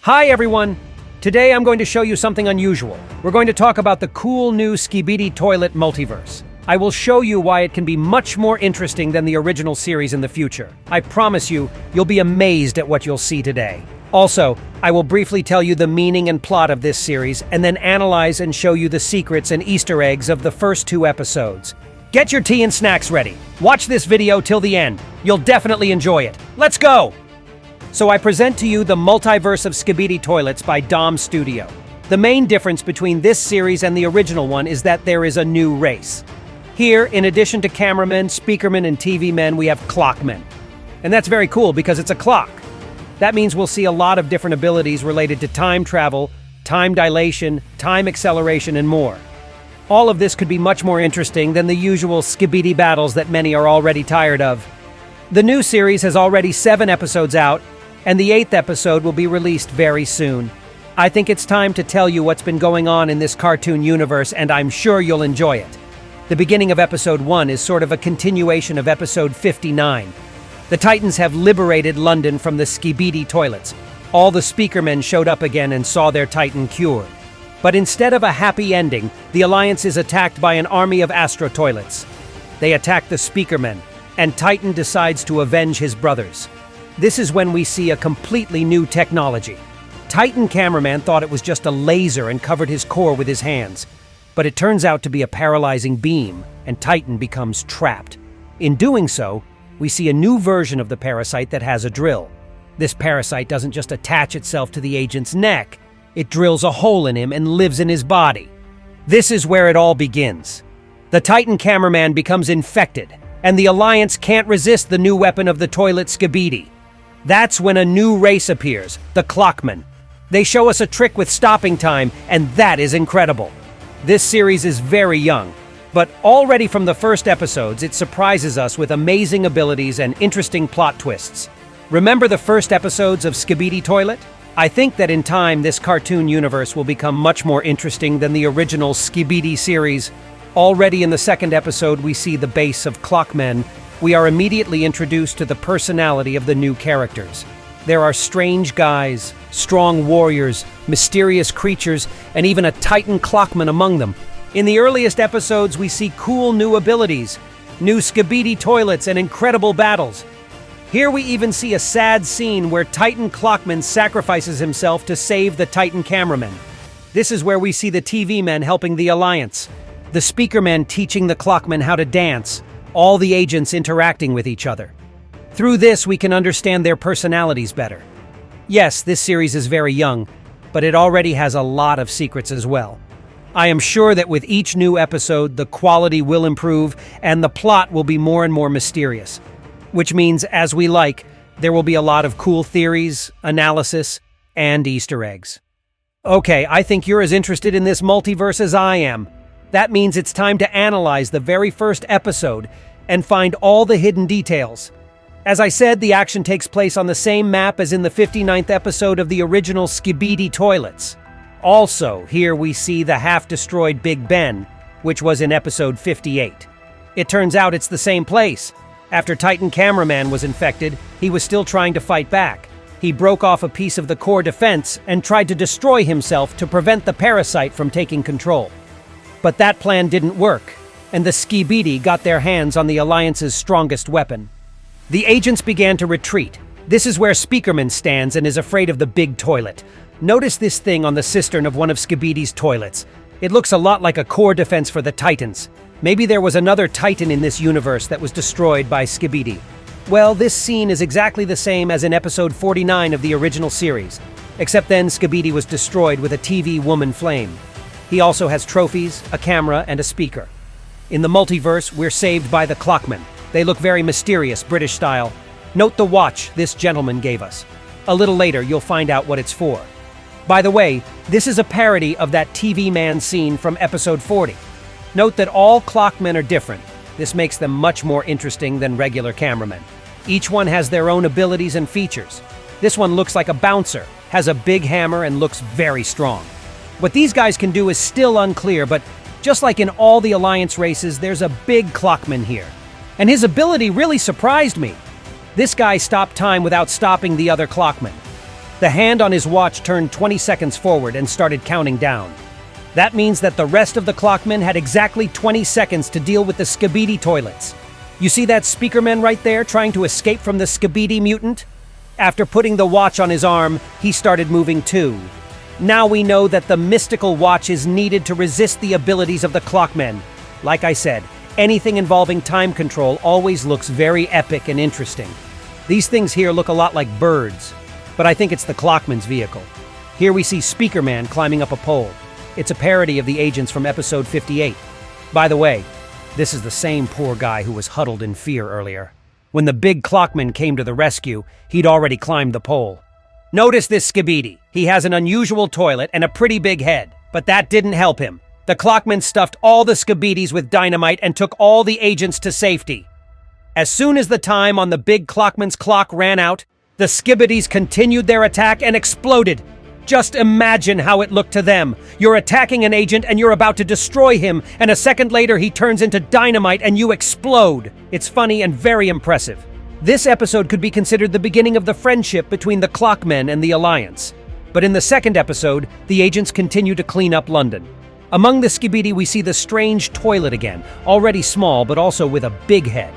Hi everyone! Today I'm going to show you something unusual. We're going to talk about the cool new Skibidi Toilet Multiverse. I will show you why it can be much more interesting than the original series in the future. I promise you, you'll be amazed at what you'll see today. Also, I will briefly tell you the meaning and plot of this series, and then analyze and show you the secrets and Easter eggs of the first 2 episodes. Get your tea and snacks ready. Watch this video till the end. You'll definitely enjoy it. Let's go! So I present to you the Multiverse of Skibidi Toilets by Dom Studio. The main difference between this series and the original one is that there is a new race. Here, in addition to cameramen, speakermen, and TV men, we have Clockmen. And that's very cool because it's a clock. That means we'll see a lot of different abilities related to time travel, time dilation, time acceleration, and more. All of this could be much more interesting than the usual Skibidi battles that many are already tired of. The new series has already 7 episodes out, and the 8th episode will be released very soon. I think it's time to tell you what's been going on in this cartoon universe, and I'm sure you'll enjoy it. The beginning of episode 1 is sort of a continuation of episode 59. The Titans have liberated London from the Skibidi toilets. All the speakermen showed up again and saw their Titan cured. But instead of a happy ending, the Alliance is attacked by an army of ISOTOILETs. They attack the speakermen, and Titan decides to avenge his brothers. This is when we see a completely new technology. Titan Cameraman thought it was just a laser and covered his core with his hands. But it turns out to be a paralyzing beam, and Titan becomes trapped. In doing so, we see a new version of the parasite that has a drill. This parasite doesn't just attach itself to the agent's neck, it drills a hole in him and lives in his body. This is where it all begins. The Titan Cameraman becomes infected, and the Alliance can't resist the new weapon of the toilet Skibidi. That's when a new race appears, the Clockmen. They show us a trick with stopping time, and that is incredible. This series is very young, but already from the first episodes, it surprises us with amazing abilities and interesting plot twists. Remember the first episodes of Skibidi Toilet? I think that in time, this cartoon universe will become much more interesting than the original Skibidi series. Already in the second episode, we see the base of Clockmen. We are immediately introduced to the personality of the new characters. There are strange guys, strong warriors, mysterious creatures, and even a Titan Clockman among them. In the earliest episodes, we see cool new abilities, new Skibidi toilets, and incredible battles. Here we even see a sad scene where Titan Clockman sacrifices himself to save the Titan Cameraman. This is where we see the TV men helping the Alliance, the speakermen teaching the Clockmen how to dance, all the agents interacting with each other. Through this, we can understand their personalities better. Yes, this series is very young, but it already has a lot of secrets as well. I am sure that with each new episode, the quality will improve and the plot will be more and more mysterious. Which means, as we like, there will be a lot of cool theories, analysis, and Easter eggs. Okay, I think you're as interested in this multiverse as I am. That means it's time to analyze the very first episode and find all the hidden details. As I said, the action takes place on the same map as in the 59th episode of the original Skibidi Toilets. Also, here we see the half-destroyed Big Ben, which was in episode 58. It turns out it's the same place. After Titan Cameraman was infected, he was still trying to fight back. He broke off a piece of the core defense and tried to destroy himself to prevent the parasite from taking control. But that plan didn't work, and the Skibidi got their hands on the Alliance's strongest weapon. The agents began to retreat. This is where Speakerman stands and is afraid of the big toilet. Notice this thing on the cistern of one of Skibidi's toilets. It looks a lot like a core defense for the Titans. Maybe there was another Titan in this universe that was destroyed by Skibidi. Well, this scene is exactly the same as in episode 49 of the original series, except then Skibidi was destroyed with a TV woman flame. He also has trophies, a camera, and a speaker. In the multiverse, we're saved by the Clockmen. They look very mysterious, British style. Note the watch this gentleman gave us. A little later, you'll find out what it's for. By the way, this is a parody of that TV man scene from episode 40. Note that all Clockmen are different. This makes them much more interesting than regular cameramen. Each one has their own abilities and features. This one looks like a bouncer, has a big hammer, and looks very strong. What these guys can do is still unclear, but just like in all the Alliance races, there's a big Clockman here. And his ability really surprised me. This guy stopped time without stopping the other Clockmen. The hand on his watch turned 20 seconds forward and started counting down. That means that the rest of the Clockmen had exactly 20 seconds to deal with the Skibidi toilets. You see that speakerman right there trying to escape from the Skibidi mutant? After putting the watch on his arm, he started moving too. Now we know that the mystical watch is needed to resist the abilities of the Clockmen. Like I said, anything involving time control always looks very epic and interesting. These things here look a lot like birds, but I think it's the Clockman's vehicle. Here we see Speakerman climbing up a pole. It's a parody of the agents from episode 58. By the way, this is the same poor guy who was huddled in fear earlier. When the big Clockman came to the rescue, he'd already climbed the pole. Notice this Skibidi. He has an unusual toilet and a pretty big head, but that didn't help him. The Clockman stuffed all the Skibidis with dynamite and took all the agents to safety. As soon as the time on the big Clockman's clock ran out, the Skibidis continued their attack and exploded. Just imagine how it looked to them. You're attacking an agent and you're about to destroy him, and a second later he turns into dynamite and you explode. It's funny and very impressive. This episode could be considered the beginning of the friendship between the Clockmen and the Alliance. But in the second episode, the agents continue to clean up London. Among the Skibidi, we see the strange toilet again, already small but also with a big head.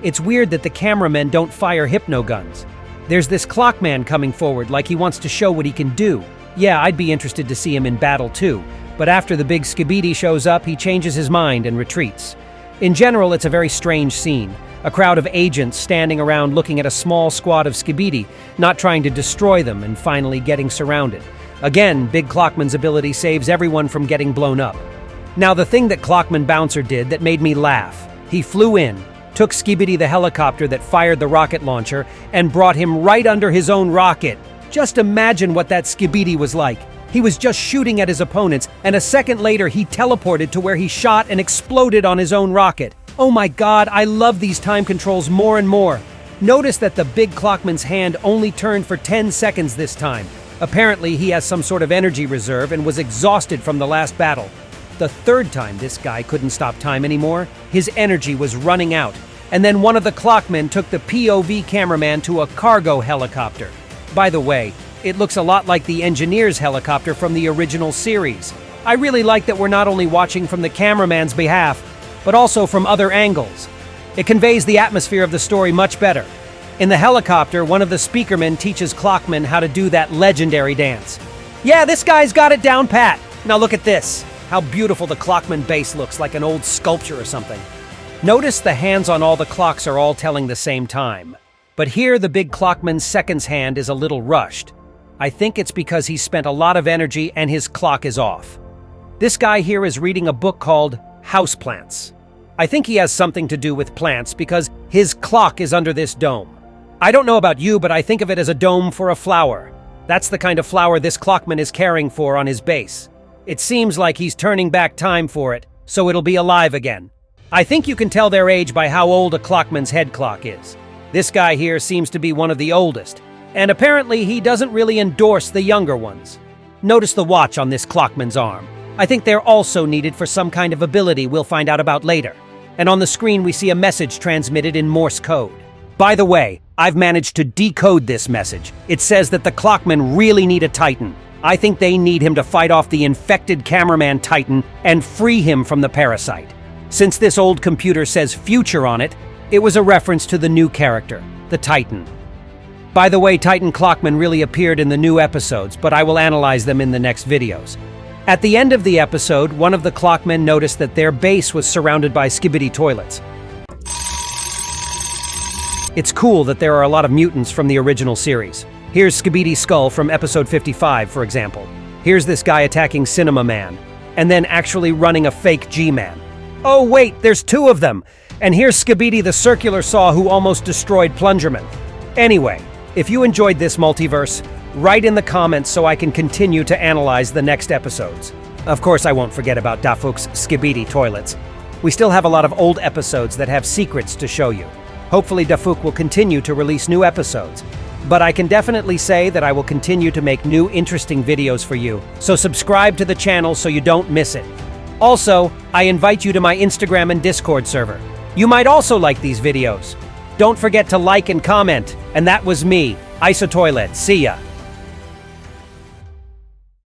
It's weird that the cameramen don't fire hypno-guns. There's this Clockman coming forward like he wants to show what he can do. Yeah, I'd be interested to see him in battle too, but after the big Skibidi shows up, he changes his mind and retreats. In general, it's a very strange scene. A crowd of agents standing around looking at a small squad of Skibidi, not trying to destroy them and finally getting surrounded. Again, Big Clockman's ability saves everyone from getting blown up. Now, the thing that Clockman Bouncer did that made me laugh, he flew in, took Skibidi the helicopter that fired the rocket launcher, and brought him right under his own rocket. Just imagine what that Skibidi was like. He was just shooting at his opponents, and a second later he teleported to where he shot and exploded on his own rocket. Oh my god, I love these time controls more and more. Notice that the big Clockman's hand only turned for 10 seconds this time. Apparently he has some sort of energy reserve and was exhausted from the last battle. The third time this guy couldn't stop time anymore, his energy was running out. And then one of the Clockmen took the POV cameraman to a cargo helicopter. By the way, it looks a lot like the engineer's helicopter from the original series. I really like that we're not only watching from the cameraman's behalf, but also from other angles. It conveys the atmosphere of the story much better. In the helicopter, one of the speakermen teaches Clockman how to do that legendary dance. Yeah, this guy's got it down pat. Now look at this. How beautiful the Clockman base looks, like an old sculpture or something. Notice the hands on all the clocks are all telling the same time. But here the big Clockman's seconds hand is a little rushed. I think it's because he spent a lot of energy and his clock is off. This guy here is reading a book called Houseplants. I think he has something to do with plants because his clock is under this dome. I don't know about you, but I think of it as a dome for a flower. That's the kind of flower this Clockman is caring for on his base. It seems like he's turning back time for it, so it'll be alive again. I think you can tell their age by how old a Clockman's head clock is. This guy here seems to be one of the oldest, and apparently he doesn't really endorse the younger ones. Notice the watch on this Clockman's arm. I think they're also needed for some kind of ability we'll find out about later. And on the screen we see a message transmitted in Morse code. By the way, I've managed to decode this message. It says that the Clockmen really need a Titan. I think they need him to fight off the infected cameraman Titan and free him from the parasite. Since this old computer says future on it, it was a reference to the new character, the Titan. By the way, Titan Clockman really appeared in the new episodes, but I will analyze them in the next videos. At the end of the episode, one of the Clockmen noticed that their base was surrounded by Skibidi toilets. It's cool that there are a lot of mutants from the original series. Here's Skibidi Skull from episode 55, for example. Here's this guy attacking Cinema Man, and then actually running a fake G-Man. Oh wait, there's two of them! And here's Skibidi the Circular Saw who almost destroyed Plungerman. Anyway, if you enjoyed this multiverse, write in the comments so I can continue to analyze the next episodes. Of course, I won't forget about Dafuk's Skibidi Toilets. We still have a lot of old episodes that have secrets to show you. Hopefully Dafuk will continue to release new episodes. But I can definitely say that I will continue to make new interesting videos for you, so subscribe to the channel so you don't miss it. Also, I invite you to my Instagram and Discord server. You might also like these videos. Don't forget to like and comment. And that was me, ISOTOILET. See ya.